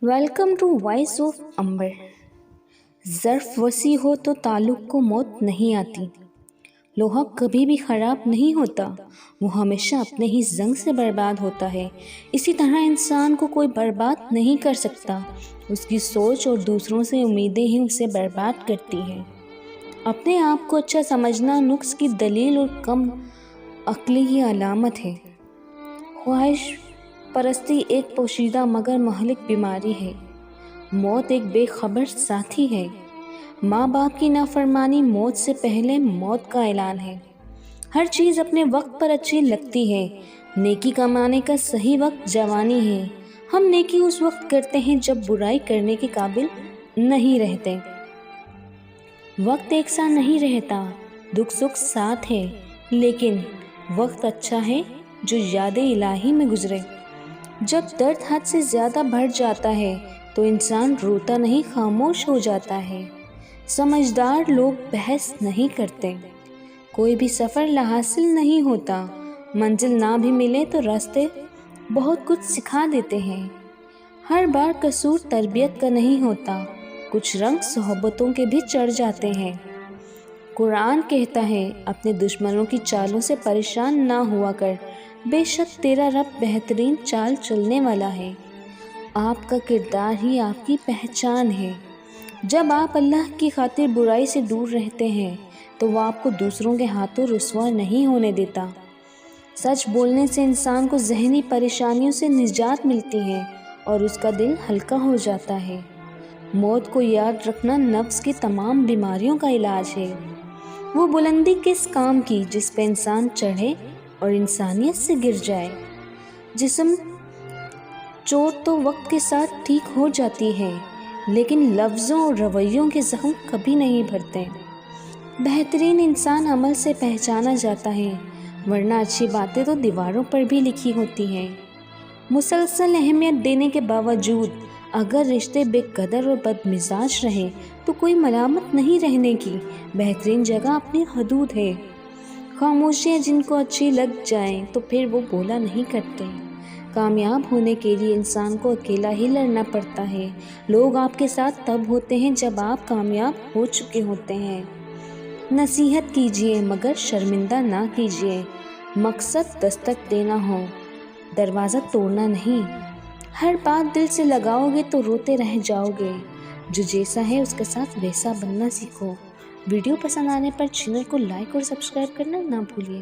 Welcome to voice of امبر۔ ظرف وسیع ہو تو تعلق کو موت نہیں آتی۔ لوہا کبھی بھی خراب نہیں ہوتا، وہ ہمیشہ اپنے ہی زنگ سے برباد ہوتا ہے۔ اسی طرح انسان کو کوئی برباد نہیں کر سکتا، اس کی سوچ اور دوسروں سے امیدیں ہی اسے برباد کرتی ہیں۔ اپنے آپ کو اچھا سمجھنا نقص کی دلیل اور کم عقلی کی علامت ہے۔ خواہش پرستی ایک پوشیدہ مگر مہلک بیماری ہے۔ موت ایک بے خبر ساتھی ہے۔ ماں باپ کی نافرمانی موت سے پہلے موت کا اعلان ہے۔ ہر چیز اپنے وقت پر اچھی لگتی ہے۔ نیکی کمانے کا صحیح وقت جوانی ہے۔ ہم نیکی اس وقت کرتے ہیں جب برائی کرنے کے قابل نہیں رہتے۔ وقت ایک سا نہیں رہتا، دکھ سکھ ساتھ ہے، لیکن وقت اچھا ہے جو یاد الہی میں گزرے۔ جب درد حد سے زیادہ بڑھ جاتا ہے تو انسان روتا نہیں، خاموش ہو جاتا ہے۔ سمجھدار لوگ بحث نہیں کرتے۔ کوئی بھی سفر لاحاصل نہیں ہوتا۔ منزل نہ بھی ملے تو راستے بہت کچھ سکھا دیتے ہیں۔ ہر بار قصور تربیت کا نہیں ہوتا، کچھ رنگ صحبتوں کے بھی چڑھ جاتے ہیں۔ قرآن کہتا ہے، اپنے دشمنوں کی چالوں سے پریشان نہ ہوا کر، بے شک تیرا رب بہترین چال چلنے والا ہے۔ آپ کا کردار ہی آپ کی پہچان ہے۔ جب آپ اللہ کی خاطر برائی سے دور رہتے ہیں تو وہ آپ کو دوسروں کے ہاتھوں رسوا نہیں ہونے دیتا۔ سچ بولنے سے انسان کو ذہنی پریشانیوں سے نجات ملتی ہے اور اس کا دل ہلکا ہو جاتا ہے۔ موت کو یاد رکھنا نفس کی تمام بیماریوں کا علاج ہے۔ وہ بلندی کس کام کی جس پہ انسان چڑھے اور انسانیت سے گر جائے۔ جسم چوٹ تو وقت کے ساتھ ٹھیک ہو جاتی ہے، لیکن لفظوں اور رویوں کے زخم کبھی نہیں بھرتے۔ بہترین انسان عمل سے پہچانا جاتا ہے، ورنہ اچھی باتیں تو دیواروں پر بھی لکھی ہوتی ہیں۔ مسلسل اہمیت دینے کے باوجود اگر رشتے بے قدر اور بد مزاج رہے تو کوئی ملامت نہیں رہنے کی۔ بہترین جگہ اپنی حدود ہے۔ خاموشیاں جن کو اچھی لگ جائیں تو پھر وہ بولا نہیں کرتے۔ کامیاب ہونے کے لیے انسان کو اکیلا ہی لڑنا پڑتا ہے۔ لوگ آپ کے ساتھ تب ہوتے ہیں جب آپ کامیاب ہو چکے ہوتے ہیں۔ نصیحت کیجیے مگر شرمندہ نہ کیجیے۔ مقصد دستک دینا ہو، دروازہ توڑنا نہیں۔ ہر بات دل سے لگاؤ گے تو روتے رہ جاؤ گے۔ جو جیسا ہے اس کے ساتھ ویسا بننا سیکھو۔ ویڈیو پسند آنے پر چینل کو لائک اور سبسکرائب کرنا نہ بھولیے۔